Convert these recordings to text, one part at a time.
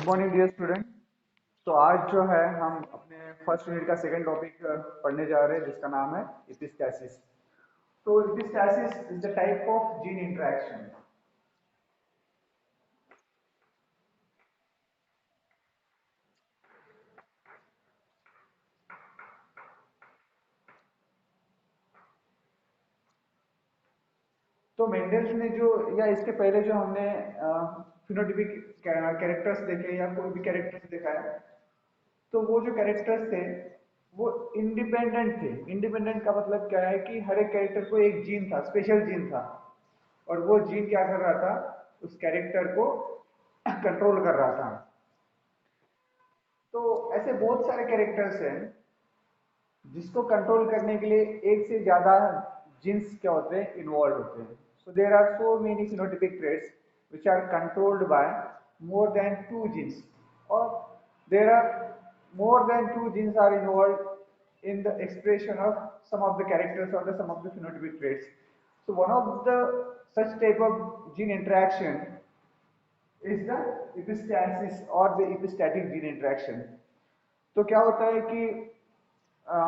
Good morning dear student. तो आज जो है हम अपने फर्स्ट यूनिट का सेकंड टॉपिक पढ़ने जा रहे हैं जिसका नाम है एपिस्टैसिस। तो epistasis is the type of gene interaction. तो मेंडल्स ने जो या इसके पहले जो हमने फिनोटिपिक कैरेक्टर्स देखे या कोई भी कैरेक्टर्स देखा है, तो वो जो कैरेक्टर्स थे वो इंडिपेंडेंट थे। इंडिपेंडेंट का मतलब क्या है कि हर एक कैरेक्टर को एक जीन था, स्पेशल जीन था, और वो जीन क्या कर रहा था, उस कैरेक्टर को कंट्रोल कर रहा था। तो ऐसे बहुत सारे कैरेक्टर्स हैं जिसको कंट्रोल करने के लिए एक से ज्यादा जीन्स क्या होते हैं, इन्वॉल्व होते हैं। So there are so many phenotypic traits which are controlled by more than two genes, और there are more than two genes are involved in the expression of some of the characters or some of the phenotypic traits. So one of the such type of gene interaction is the epistasis or the epistatic gene interaction. तो क्या होता है कि अ,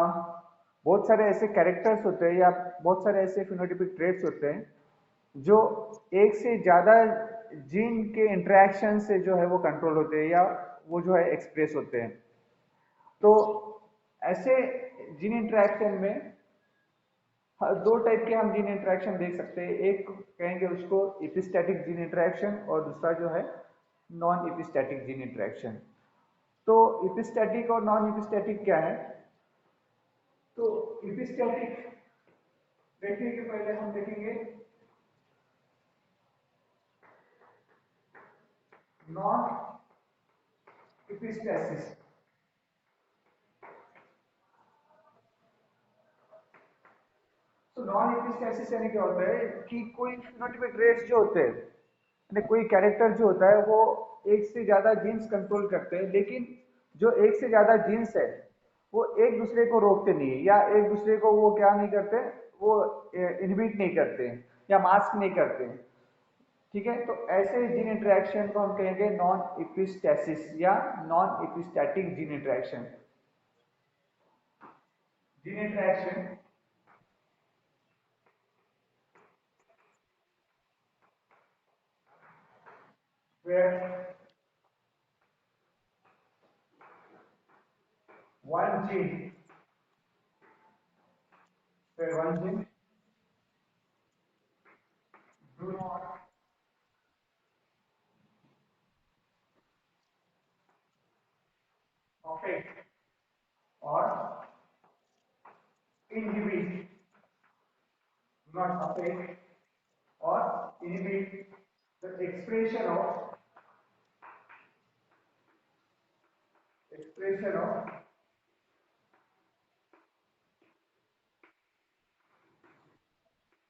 बहुत सारे ऐसे characters होते हैं या बहुत सारे ऐसे फिनोटिपिक ट्रेट्स होते हैं जो एक से ज्यादा जीन के इंटरेक्शन से जो है वो कंट्रोल होते हैं या वो जो है एक्सप्रेस होते हैं। तो ऐसे जीन इंटरेक्शन में दो टाइप के हम जीन इंटरेक्शन देख सकते हैं। एक कहेंगे उसको एपिस्टैटिक जीन इंटरेक्शन और दूसरा जो है नॉन एपिस्टैटिक जीन इंटरेक्शन। तो एपिस्टैटिक और नॉन एपिस्टैटिक क्या है? तो एपिस्टैटिक देखने के पहले हम देखेंगे नॉन एपिस्टैसिस। तो नॉन एपिस्टैसिस यानी क्या होता है कि कोई फिनोटाइपिक ट्रेट्स जो होते हैं, यानी कोई कैरेक्टर जो होता है वो एक से ज्यादा जीन्स कंट्रोल करते हैं, लेकिन जो एक से ज्यादा जीन्स है वो एक दूसरे को रोकते नहीं है या एक दूसरे को वो क्या नहीं करते, वो इनहिबिट नहीं करते हैं या मास्क नहीं करते हैं। ठीक है, तो ऐसे जीन इंटरेक्शन को हम कहेंगे नॉन एपिस्टैसिस या non epistatic gene interaction. Gene interaction where one gene one gene do not affect or inhibit, do not affect or inhibit the expression of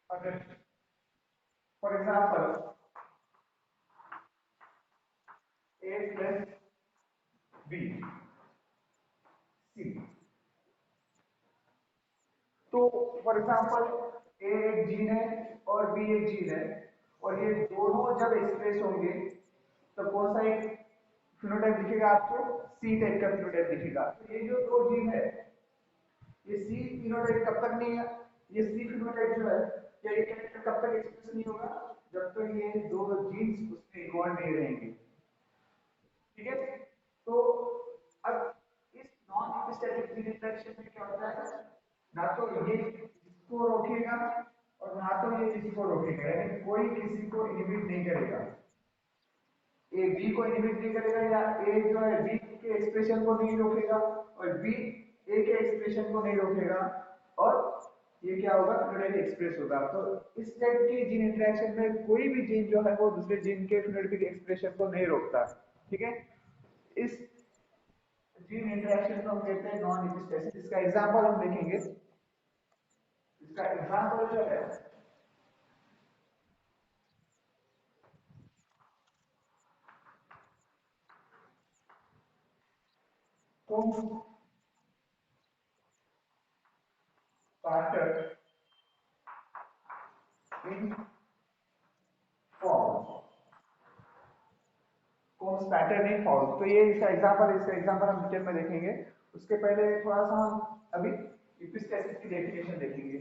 other. For example, A plus B, C. तो for example ए एक gene है और B एक gene है, और ये दोनों जब एक्सप्रेस होंगे तो कौन सा एक फिनोटाइप दिखेगा आपको? सी टाइप का फिनोटाइप दिखेगा। तो ये जो दो जीन है, ये सी फिनोटाइप कब तक नहीं है, ये सी फिनोटाइप जो है या ये कैरेक्टर कब तक एक्सप्रेस नहीं होगा? जब तक ये दो जीन्स उसमें इन्वॉल्व नहीं रहेंगे। ठीक है, तो अब इस नॉन एपिस्टेटिक जीन इंटरेक्शन में क्या होता है, ना तो ये इसको रोकेगा और ना तो ये इसको रोकेगा, यानी कोई किसी को इनहिबिट नहीं करेगा। ए बी को इनहिबिट नहीं करेगा या ए जो है बी के एक्सप्रेशन को नहीं रोकेगा और बी ए के एक्सप्रेशन को नहीं रोकेगा, और ये क्या होगा, फिनोटाइप एक्सप्रेस होगा। तो इस टाइप की जीन इंटरेक्शन में कोई भी जीन जो है वो दूसरे जीन के फिनोटाइपिक एक्सप्रेशन को नहीं रोकता। ठीक है, इस जीन इंटरेक्शन को हम कहते हैं नॉन एपिस्टेसिस। इसका एग्जांपल हम देखेंगे। इसका एग्जांपल जो है Tom Carter in form. Combs pattern in found। तो ये इसका एग्जांपल हम डिटेल में देखेंगे। उसके पहले थोड़ा सा हम अभी एपिस्टेसिस की डेफिनेशन देखेंगे।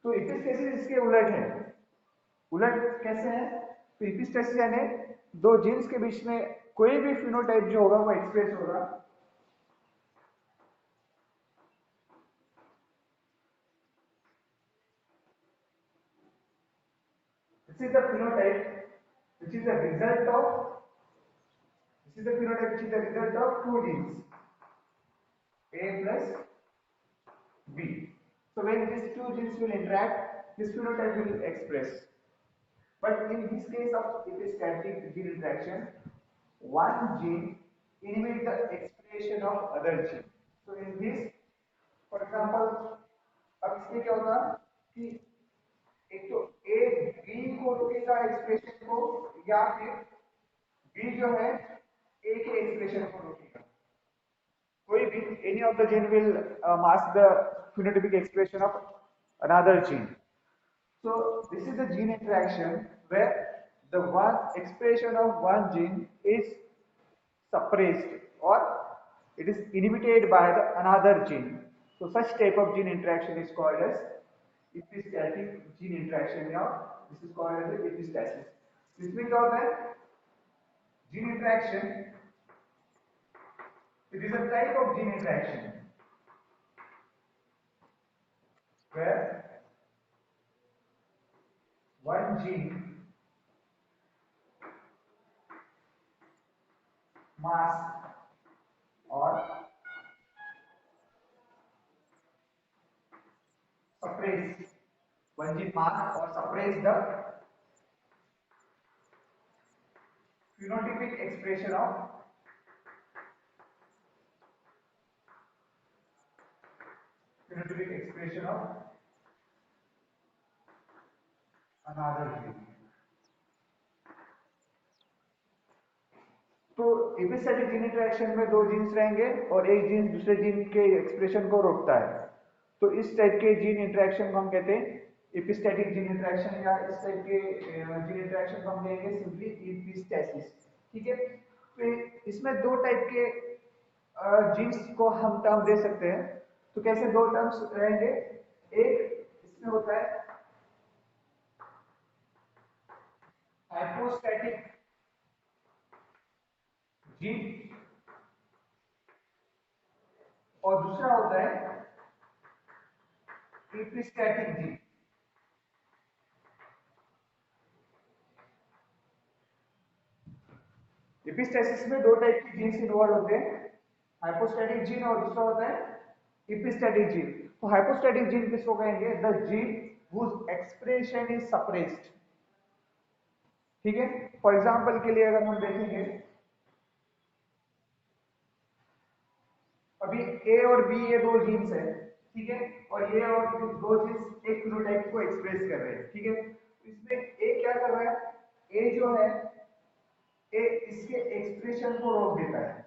तो एपिस्टेसिस इसके उलट है। उलट कैसे है? तो एपिस्टेसिस यानी दो जीन्स के बीच में कोई भी फिनोटाइप जो होगा वो एक्सप्रेस होगा। This is the phenotype which is the result of two genes A plus B. So when these two genes will interact, this phenotype will express. But in this case of epistatic gene interaction, one gene inhibits the expression of other gene. So in this, for example, अब इसमें क्या होगा कि एक तो A B को रोकेगा expression को, या फिर बी जो है ए के एक्सप्रेशन को रोकेगा। कोई भी any of the gene will mask the phenotypic expression of another gene. So this is the gene interaction where the one expression of one gene is suppressed or it is inhibited by the another gene. So such type of gene interaction is called as epistatic gene interaction, or this is called as epistasis. इसमें क्या होता है? Gene interaction, it is a type of gene interaction where one gene mask or suppress the phenotypic expression of another gene. तो epistatic gene interaction में दो jeans रहेंगे और एक जीन दूसरे जीन के एक्सप्रेशन को रोकता है। तो इस टाइप के जीन इंटरेक्शन को हम कहते हैं एपिस्टेटिक जीन इंटरेक्शन, या इस टाइप के जीन इंटरेक्शन को हम कहेंगे सिंपली एपिस्टेसिस। ठीक है, तो इसमें दो टाइप के जीन्स को हम टर्म दे सकते हैं। तो कैसे दो टर्म्स रहेंगे? एक इसमें होता है हाइपोस्टैटिक जीन और दूसरा होता है एपिस्टैटिक जीन। एपिस्टेसिस में दो टाइप के जीन्स इन्वॉल्व होते हैं, हाइपोस्टैटिक जीन और दूसरा होता है एपिस्टैटिक जीन। तो हाइपोस्टैटिक जीन किसको कहेंगे? The gene whose expression is suppressed. ठीक है, फॉर एग्जांपल के लिए अगर हम देखेंगे, अभी ए और बी ये दो जीन्स है, ठीक है, और ये और दो जीन्स एक फिनोटाइप को एक्सप्रेस कर रहे हैं। ठीक है, इसमें ए क्या कर रहा है? ए जो है ए इसके एक्सप्रेशन को रोक देता है।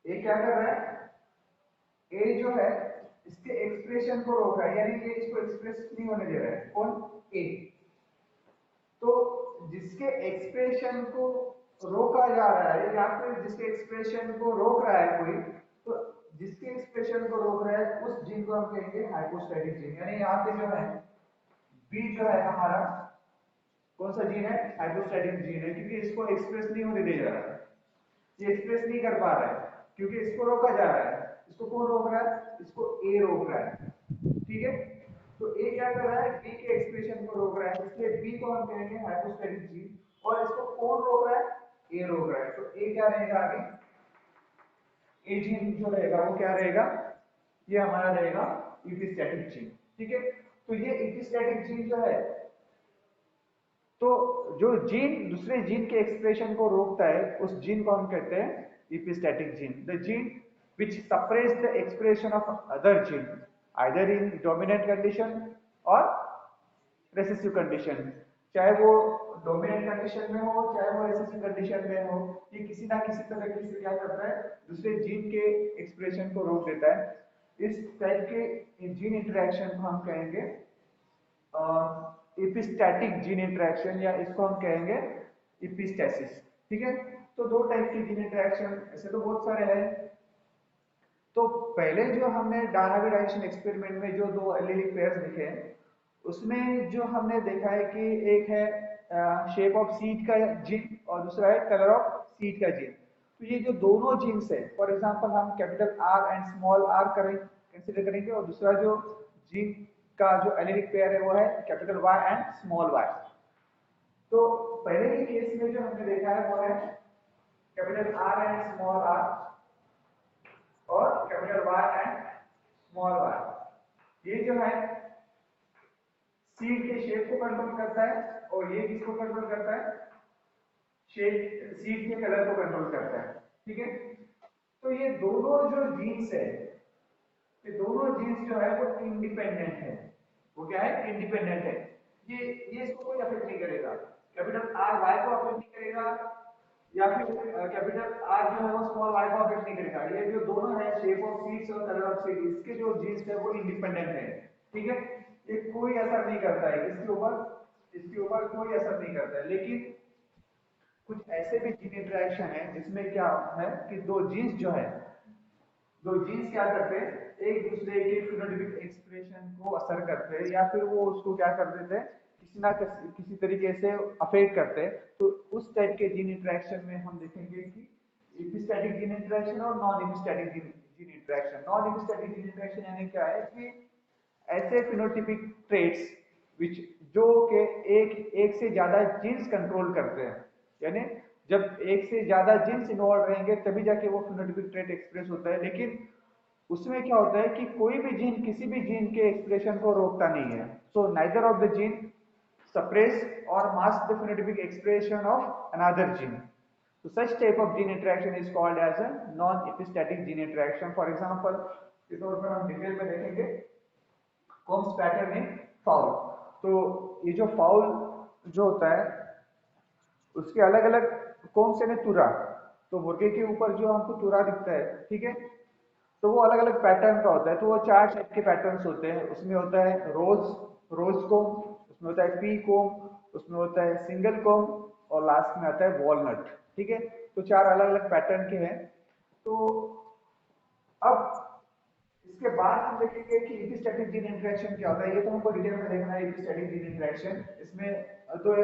ए क्या कर रहा है? ए जो है इसके एक्सप्रेशन को रोक रहा है, यानी कि इसको एक्सप्रेस नहीं होने दे रहा है। कौन? ए। तो जिसके एक्सप्रेशन को रोका जा रहा है या फिर जिसके एक्सप्रेशन को रोक रहा है कोई, तो जिसके एक्सप्रेशन को रोक रहा है उस जीन को हम कहेंगे हाइपोस्टैटिक जीन। यानी यहाँ पे जो है बी जो है हमारा कौन सा जीन है? हाइपोस्टैटिक जीन है, क्योंकि इसको एक्सप्रेस नहीं होने दे जा रहा है, ये एक्सप्रेस नहीं कर पा रहा है क्योंकि इसको रोका जा रहा है। इसको कौन रोक रहा है? इसको ए रोक रहा है। ठीक है, तो ए क्या कर रहा है? बी के एक्सप्रेशन को रोक रहा है, इसलिए बी को हम कहेंगे हाइपोस्टैटिक जीन। और इसको कौन रोक रहा है? ए रोक रहा है। तो ए क्या रहेगा आगे? ए जीन जो रहेगा वो क्या रहेगा? ये हमारा रहेगा एपिस्टैटिक जीन। ठीक है, तो ये एपिस्टैटिक जीन जो है, तो जो जीन दूसरे जीन के एक्सप्रेशन को रोकता है उस जीन को हम कहते हैं epistatic gene. The gene which suppress the expression of other gene either in dominant condition or recessive condition. चाहे वो डोमिनेंट कंडीशन में हो चाहे वो रिसेसिव कंडीशन में हो, ये किसी ना किसी तरीके से क्या करता है, दूसरे जीन के एक्सप्रेशन को रोक देता है। इस टाइप के जीन इंटरेक्शन को हम कहेंगे एपिस्टैटिक जीन इंटरेक्शन, या इसको हम कहेंगे एपिस्टेसिस। ठीक है, तो दो टाइप की जीन इंटरेक्शन ऐसे तो बहुत सारे हैं। तो पहले जो हमने डायनामिक एक्सपेरिमेंट में जो दो एलिलिक पेयर्स दिखे, उसमें जो हमने देखा है कि एक है शेप ऑफ सीड का जीन और दूसरा है कलर ऑफ सीड का जीन। तो ये जो दोनों जीन्स है, फॉर एग्जांपल हम capital R and small R करें कंसीडर करेंगे, और दूसरा जो जीन का जो एलिलिक पेयर है वो है capital Y and small Y. तो पहले के केस में जो हमने देखा है वो है capital R and small R और capital Y and small Y. ये जो है सीड के शेप को कंट्रोल करता है और ये किसको कंट्रोल करता है, शेप सीड के कलर को कंट्रोल करता है। ठीक है, तो ये दोनों जो जीन्स है, ये दोनों जीन्स जो है वो इंडिपेंडेंट है। वो क्या है, इंडिपेंडेंट है। ये इसको कोई अफेक्ट नहीं करेगा, कैपिटल आर वाई को अफेक्ट नहीं करेगा, या फिर कैपिटल आर जो है वो स्मॉल वाई को अफेक्ट नहीं करेगा। ये जो दोनों है शेप ऑफ सीड्स और कलर ऑफ सीड, इसके जो जीन्स है वो इंडिपेंडेंट है। ठीक है, ये कोई असर नहीं करता है इसके ऊपर कोई असर नहीं करता है। लेकिन कुछ ऐसे भी जीन इंटरेक्शन है जिसमें क्या है कि दो जीन्स जो है, दो जीन्स क्या करते हैं, एक दूसरे के फिनोटाइपिक एक्सप्रेशन को असर करते हैं, या फिर वो उसको क्या कर देते हैं, किसी ना किसी तरीके से अफेक्ट करते हैं। तो उस टाइप के जीन इंटरेक्शन में हम देखेंगे कि एपिस्टैटिक जीन इंटरेक्शन और non epistatic gene interaction. Non epistatic gene interaction यानी क्या है कि ऐसे फिनोटाइपिक ट्रेट्स विच जो के एक से ज्यादा जीन्स कंट्रोल करते हैं, यानी जब एक से ज्यादा जीन्स इन्वॉल्व रहेंगे तभी जाके वो फिनोटाइपिक ट्रेट एक्सप्रेस होता है। लेकिन उसमें क्या होता है कि कोई भी जीन किसी भी जीन के एक्सप्रेशन को रोकता नहीं है। So neither of the gene suppress or mask the phenotypic expression of another gene. So such type of gene interaction is called as a non-epistatic gene interaction. For example, इस तौर पर हम detail में देखेंगे कोम्स पैटर्न इन foul. तो ये जो foul जो होता है उसके अलग अलग कोम्स यानी तुरा, तो मुर्गे के ऊपर जो हमको तुरा दिखता है, ठीक है, तो वो अलग अलग पैटर्न का होता है। तो वो चार टाइप के पैटर्न्स होते हैं। उसमें होता है रोज कोम, उसमें होता है पी कोम, उसमें होता है सिंगल कोम, और लास्ट में आता है वॉलनट। ठीक है, तो चार अलग अलग पैटर्न के हैं। तो अब इसके बाद हम देखेंगे कि एपिस्टैटिक जीन इंटरेक्शन क्या होता है। ये तो हमको डिटेल में देखना है एपिस्टैटिक जीन इंटरेक्शन। इसमें दो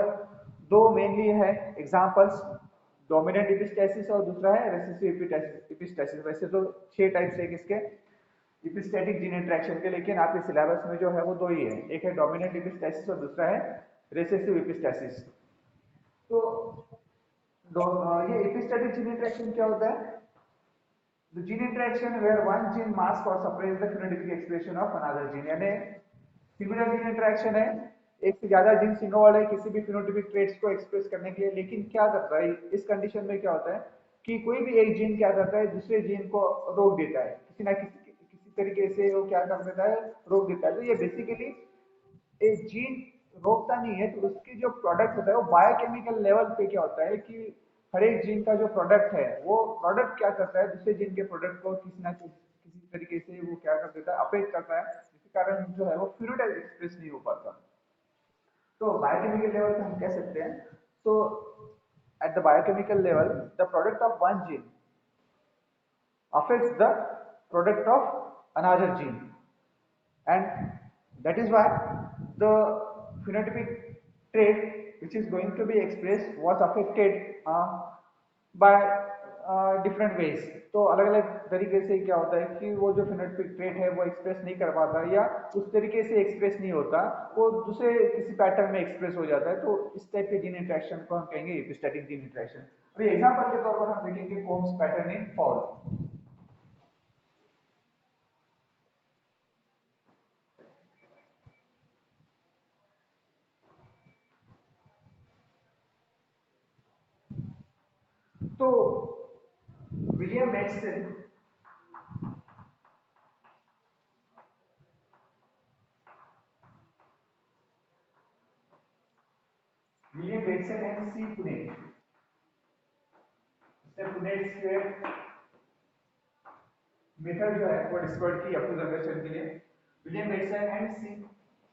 दो मेनली है एग्जांपल्स, डोमिनेंट एपिस्टेसिस और दूसरा है रिसेसिव एपिस्टेसिस। वैसे तो 6 टाइप्स है इसके एपिस्टैटिक जीन इंटरेक्शन के, लेकिन आपके सिलेबस में जो है वो दो ही है, एक है डोमिनेंट एपिस्टेसिस और दूसरा है रिसेसिव एपिस्टेसिस। तो ये एपिस्टैटिक जीन इंटरेक्शन क्या होता है? The gene interaction where one gene masks or suppresses the phenotypic expression of another gene, यानी सिमिलर जीन इंटरेक्शन है, एक से ज्यादा जीन्स इन्वॉल्व है किसी भी फिनोटाइपिक ट्रेट्स को एक्सप्रेस करने के लिए। लेकिन क्या करता है इस कंडीशन में, क्या होता है कि कोई भी एक जीन क्या करता है दूसरे जीन को रोक देता है, किसी ना किसी तरीके से वो क्या कर देता है, रोक देता है। तो ये बेसिकली एक जीन रोकता नहीं है, तो उसकी जो प्रोडक्ट होता है वो बायोकेमिकल लेवल पे क्या होता है कि हर एक जीन का जो प्रोडक्ट है वो प्रोडक्ट क्या करता है दूसरे जीन के प्रोडक्ट को किसी ना किसी तरीके से वो क्या कर देता है, अफेक्ट करता है, जिसके कारण जो है वो फिनोटाइप एक्सप्रेस नहीं हो पाता। तो बायोकेमिकल लेवल पे हम कह सकते हैं, तो at the biochemical level the product of one gene affects the product of another gene, and that is why the phenotypic trait which is going to be expressed was affected by different ways। तो अलग अलग तरीके से क्या होता है कि वो जो phenotypic trait है वो एक्सप्रेस नहीं कर पाता, या उस तरीके से एक्सप्रेस नहीं होता, वो दूसरे किसी पैटर्न में एक्सप्रेस हो जाता है। तो इस टाइप के जीन इंटरेक्शन को हम कहेंगे एपिस्टैटिक जीन इंटरेक्शन। अभी एग्जांपल के तौर पर हम देखेंगे कोम्स पैटर्न इन फॉल। तो William Madison William Bateson and C Punnett, इसने पुनेट स्क्वायर मेथड जो है वो डिस्कवर की अपनी जनरेशन के लिए, William Bateson and C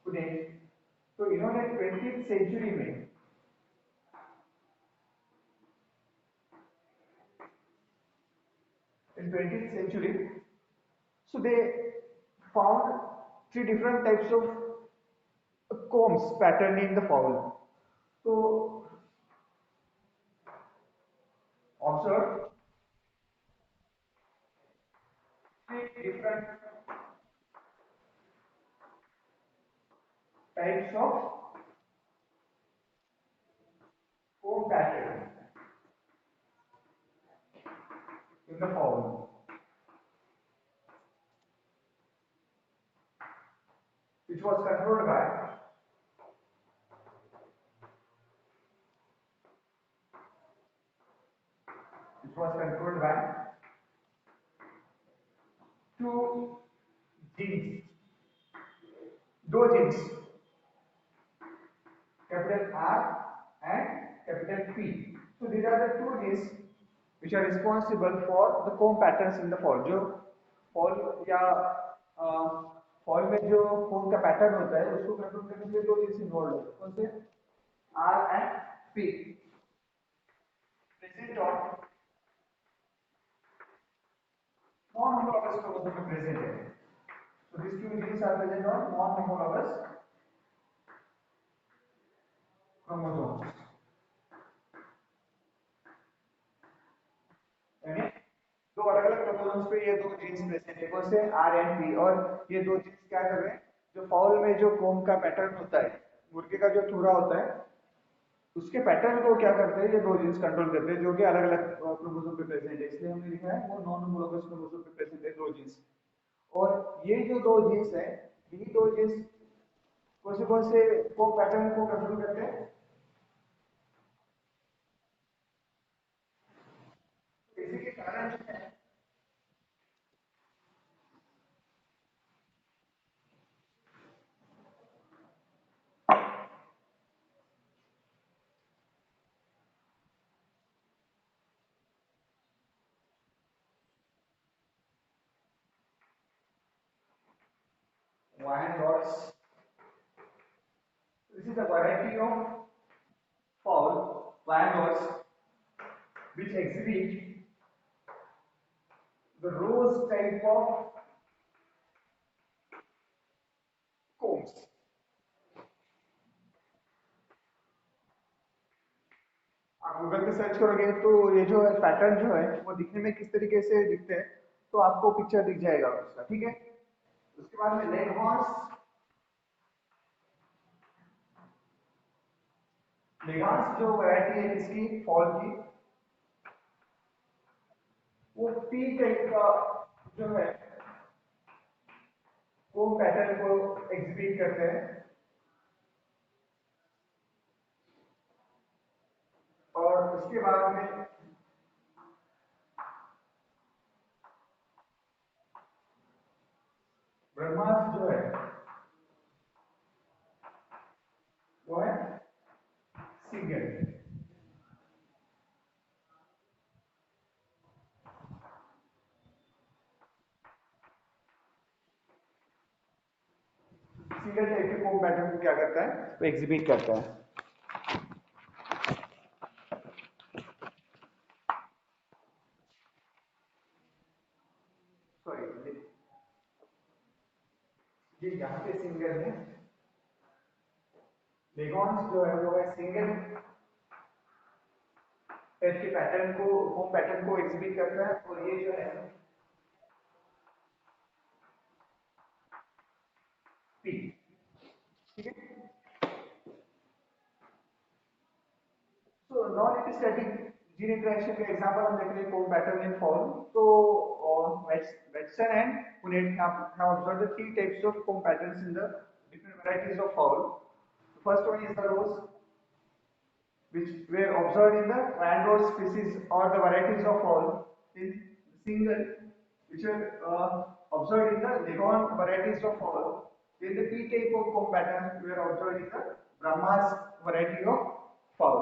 Punnett. तो इन्होंने 20th सेंचुरी में in 20th century, so they found three different types of combs pattern in the fowl. So observe three different types of comb pattern in the fowl, which was controlled by two genes, दो genes, capital R and capital P. So these are the two genes which are responsible for the comb patterns in the fall. जो fall या fall में जो comb का pattern होता है उसको control करने के लिए दो जीन्स इन्वॉल्व होते हैं, कौन से? R and P, present on non-homologous chromosome present है. So these two genes are present on non-homologous chromosomes. यानी दो अलग अलग क्रोमोसोम्स पे ये दो जीन्स प्रेजेंट है, कौन से? R and P. और ये दो जीन्स क्या कर रहे हैं, जो फाउल में जो कोम का पैटर्न होता है, मुर्गे का जो थूरा होता है उसके पैटर्न को क्या करते हैं, ये दो जीन्स कंट्रोल करते हैं, जो कि अलग अलग क्रोमोसोम पे प्रेजेंट है, इसलिए हमने लिखा है वो नॉन होमोलोगस क्रोमोसोम पे प्रेजेंट है दो जीन्स। और ये जो दो जीन्स है, यही दो जीन्स कौन से कोम पैटर्न को कंट्रोल करते हैं? इसी के कारण जो है wine rods. This is a variety of fowl wine rods which exhibit the rose type of combs. आप गूगल पे सर्च करोगे तो ये जो है पैटर्न जो है वो दिखने में किस तरीके से दिखते हैं तो आपको पिक्चर दिख जाएगा उसका, ठीक है। उसके बाद में लेगॉर्स जो वैरायटी है इसकी फॉल की, वो पी टाइप का जो है वो पैटर्न को एग्जिबिट करते हैं। और उसके बाद में ब्रह्मास्त्र जो है वो है सिंगल। सिंगल टाइप के कोम पैटर्न को क्या करता है, वो एग्जिबिट करता है। सॉरी, ये यहाँ पे सिंगल है, लेगॉन्स जो है वो है सिंगल टाइप के पैटर्न को होम पैटर्न को एग्जिबिट करता है। और ये जो है पी, ठीक है। तो नॉन एपिस्टैटिक जीन इंटरेक्शन का एग्जांपल हम देख रहे हैं कोम पैटर्न इन फॉल। तो Watson and Punnett have observed the three types of comb patterns in the different varieties of fowl. The first one is the rose, which were observed in the Randor species or the varieties of fowl. In single, which were observed in the Leghorn varieties of fowl. Then the P type of comb pattern were observed in the Brahmas variety of fowl,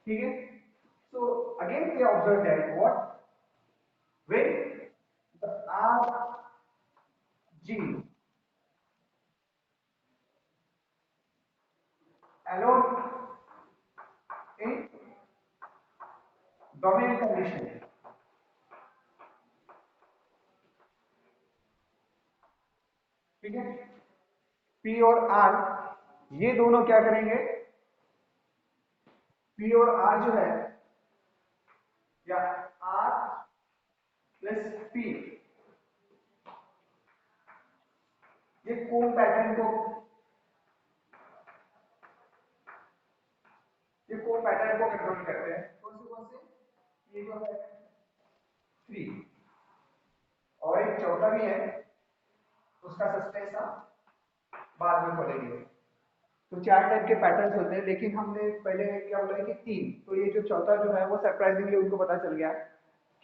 ठीक है। So again we observe that what when the R gene alone in dominant condition, ठीक है, P और R ये दोनों क्या करेंगे, P और R जो है या R प्लस P ये कोम पैटर्न को कंट्रोल करते हैं। कौन से ये जो है 3 और एक चौथा भी है, उसका सस्पेंस हम बाद में खोलेंगे। तो 4 टाइप के पैटर्न्स होते हैं, लेकिन हमने पहले क्या बोला है कि 3, तो ये जो चौथा जो है वो सरप्राइजिंगली उनको पता चल गया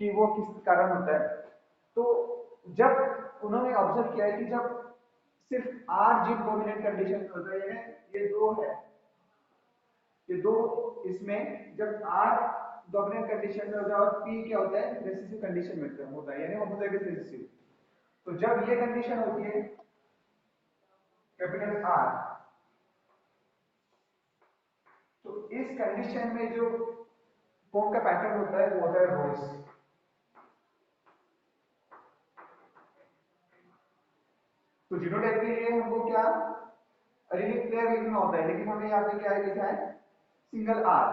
कि वो किस कारण होता है। तो जब उन्होंने ऑब्जर्व किया है कि जब सिर्फ आर जीन डोमिनेंट कंडीशन में होता है, ये दो है, ये दो, इसमें जब आर डोमिनेंट कंडीशन में होता है और पी क्या होता है, रिसेसिव कंडीशन में होता है, यानी होमोजाइगस रिसेसिव। तो जब ये कंडीशन होती है कैपिटल आर, तो इस कंडीशन में जो फॉर्म का पैटर्न होता है वो होता है रोज। तो जीनोटाइप के लिए हमको क्या रिलीफ प्लेयर लिखना होता है, लेकिन हमने यहाँ पे क्या लिखा है, सिंगल आर,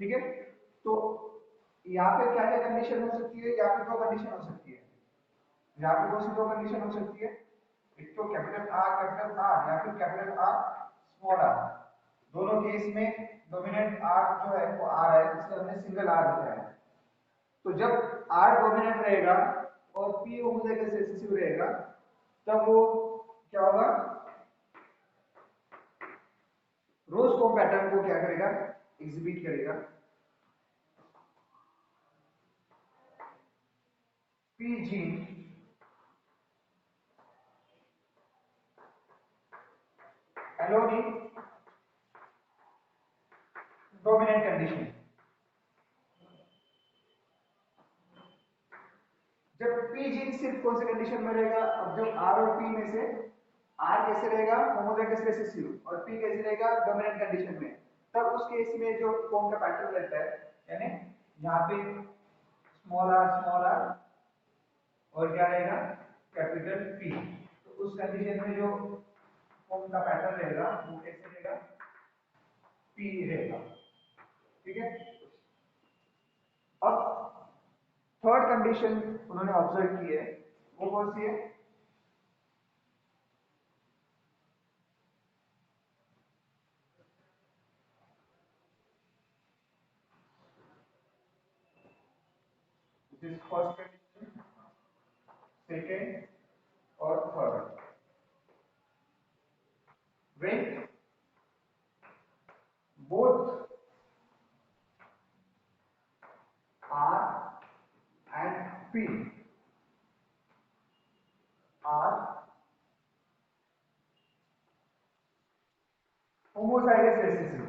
ठीक है। तो यहाँ पे क्या क्या कंडीशन हो सकती है, यहाँ पे दो कंडीशन हो सकती है, यहाँ पे कौन सी दो कंडीशन हो सकती है, एक तो कैपिटल आर या फिर कैपिटल आर स्मॉल आर। दोनों केस में डोमिनेंट आर जो है वो आर है, इसलिए हमने सिंगल आर लिखा है। तो जब आर डोमिनेंट रहेगा और पी होमोजाइगस रिसेसिव रहेगा, तब वो क्या होगा, रोज फॉर्म पैटर्न को क्या करेगा, एग्जिबिट करेगा। P gene alone in dominant condition। जब पी जीन सिर्फ कौन से कंडीशन में रहेगा, अब जब आर और पी में से आर कैसे रहेगा, होमोजाइगस रिसेसिव, और पी कैसे रहेगा, डोमिनेंट कंडीशन में, तब उस केस में जो फॉर्म का पैटर्न रहता है, यानी यहाँ पे स्मॉल आर और क्या रहेगा, कैपिटल पी। तो उस कंडीशन में जो फॉर्म का पैटर्न रहेगा वो कैसे रहेगा, पी रहेगा, ठीक है। अब थर्ड कंडीशन उन्होंने ऑब्जर्व की है, वो कौन सी है, फर्स्ट कंडीशन, सेकेंड और third. when both R and P are homozygous recessive,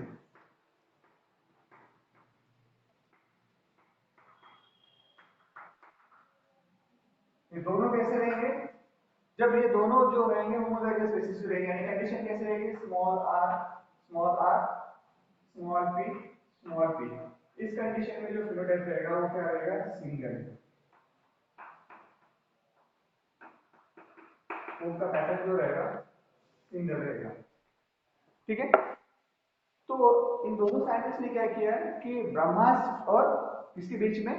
ये दोनों कैसे रहेंगे, जब ये दोनों जो रहेंगे होमोजाइगस रिसेसिव रहेंगे, यानी कंडीशन कैसे रहेगी, स्मॉल आर स्मॉल पी। इस कंडीशन में जो फिनोटाइप रहेगा वो क्या रहेगा, सिंगल। उनका पैटर्न जो रहेगा सिंगल रहेगा, ठीक है। तो इन दोनों साइंटिस्ट ने क्या किया है कि ब्रह्मास्त्र और इसके बीच में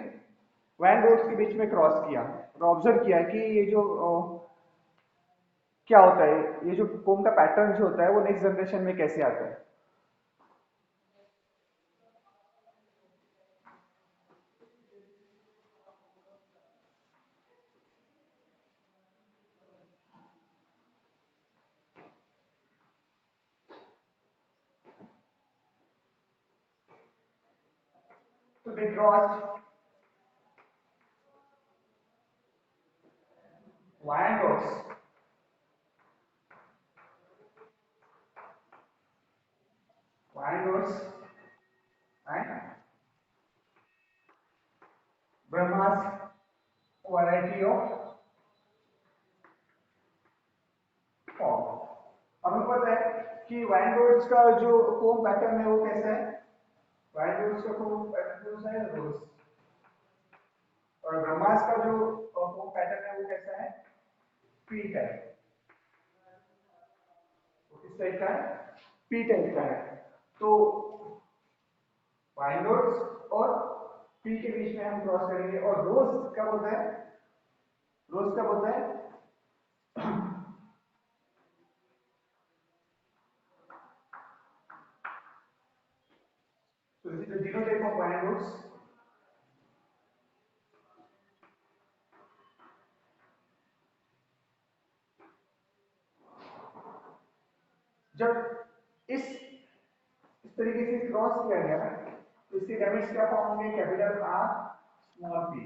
वैन रोड्स के बीच में क्रॉस किया और ऑब्जर्व किया कि ये जो क्या होता है, ये जो कोम का पैटर्न जो होता है वो नेक्स्ट जनरेशन में कैसे आता है। तो they crossed Wyandottes Wyandottes vast variety of form. अब हमको पता है कि वाइन रोड्स का जो कोम पैटर्न है वो कैसा है, वाइन रोड्स का कोम पैटर्न है रोज, और ब्रह्मास का जो कोम पैटर्न है वो कैसा है, पी टाइप। इस टाइप का है, पी टाइप का है। तो वाइन रोड्स और पी के बीच में हम क्रॉस करेंगे। और रोज कब होता है, रोज कब होता है, so this is the genotype of wine roads। जब इस तरीके से क्रॉस किया गया तो इसके गैमेट्स क्या फॉर्म होंगे, कैपिटल आर स्मॉल पी।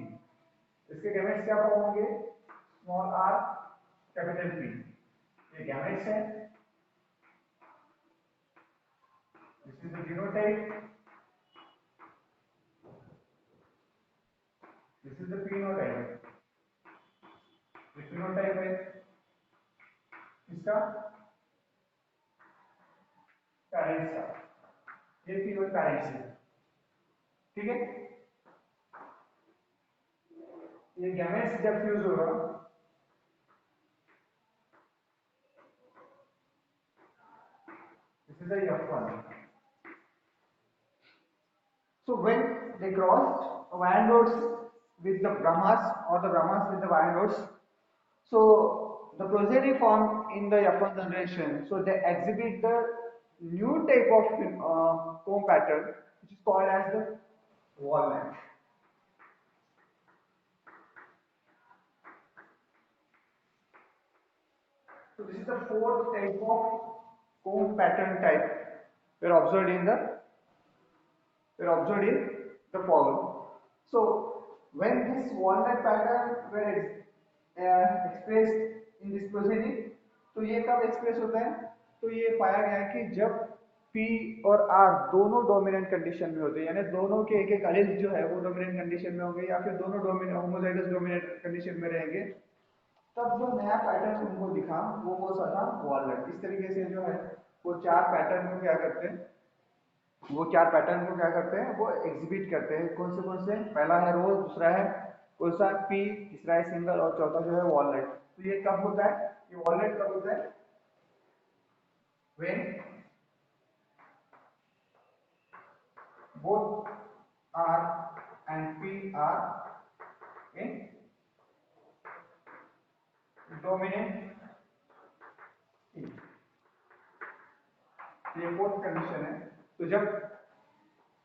इसके गैमेट्स क्या फॉर्म होंगे, स्मॉल आर कैपिटल पी। ये गैमेट्स है। This is the genotype, this is the phenotype. ये फिनोटाइप है इसका, पेरेंट्स का, ये फीमेल पेरेंट्स है, ठीक है। ये गैमेट्स जब फ्यूज होगा this is the F1। So when they crossed Wyandottes with the Brahmas or the Brahmas with the Wyandottes, so the progeny formed in the F1 generation, so they exhibit the new type of comb pattern which is called as the walnut। So this is the fourth type of comb pattern type were observed in the following. So when this walnut pattern were expressed in this progeny, तो ये कब express होता है, तो ये पाया गया कि जब P और R दोनों डोमिनेंट कंडीशन में होते हैं, यानी दोनों के एक एक एलील जो है वो डोमिनेंट कंडीशन में होंगे या फिर दोनों डोमिनेंट होमोजाइगस डोमिनेंट कंडीशन में रहेंगे, तब जो नया पैटर्न उनको दिखा वो कौन सा था, वॉलनट। इस तरीके से जो है वो चार पैटर्न को क्या करते हैं, वो चार पैटर्न को क्या करते हैं, वो एग्जिबिट करते हैं। कौन से, पहला है रोज, दूसरा है कौन सा पी, तीसरा है सिंगल और चौथा जो है वॉलनट। तो ये कब होता है, ये वॉलनट कब होता है, when both R and P are in dominant E। ये फोर्थ कंडीशन है। तो जब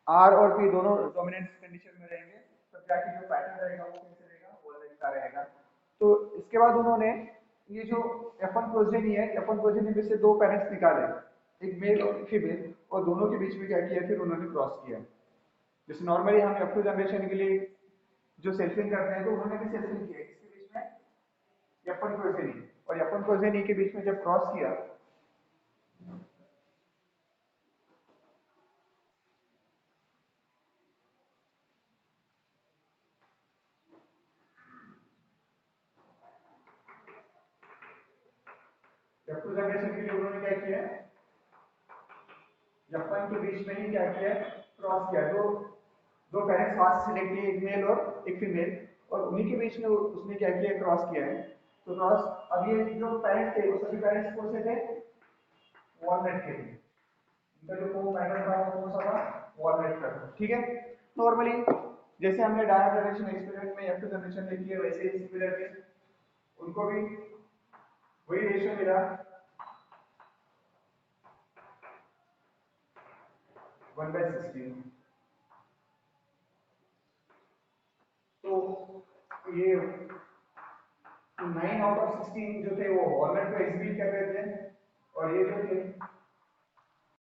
R और P दोनों डोमिनेंट कंडीशन में रहेंगे तब जाके जो पैटर्न रहेगा वो कैसे रहेगा, वॉलनट का रहेगा। तो इसके बाद उन्होंने ये जो F1 प्रोजेनी है, F1 प्रोजेनी में से दो पेरेंट्स निकाले, एक मेल और फीमेल, और दोनों के बीच में क्या किया, फिर उन्होंने क्रॉस किया। जैसे नॉर्मली हम F2 जनरेशन के लिए जो सेल्फिंग करते हैं तो उन्होंने भी सेल्फिंग किया, इसके बीच में F1 प्रोजेनी और F1 प्रोजेनी के बीच में जब क्रॉस किया F2 जनरेशन के लिए उन्होंने क्या किया, F1 के बीच में ही क्या किया, क्रॉस किया। दो पेरेंट्स वहां से सिलेक्ट किए, एक मेल और एक फीमेल, और उन्हीं के बीच में उसने क्या किया, क्रॉस किया है। तो क्रॉस, अब ये जो पेरेंट्स थे वो सभी पेरेंट्स कौन से थे, वॉलनट के थे। इनका जो कोम पैटर्न था वो कौन सा था, वॉलनट का था, ठीक है। नॉर्मली जैसे हमने डाया जनरेशन एक्सपेरिमेंट में F2 जनरेशन में किए वैसे ही सिमिलरली उनको भी वही रेशियो मिला, 1/16। तो ये 9 आउट ऑफ 16 जो थे वो वॉलनट को एग्जिबिट कर रहे थे, और ये जो थे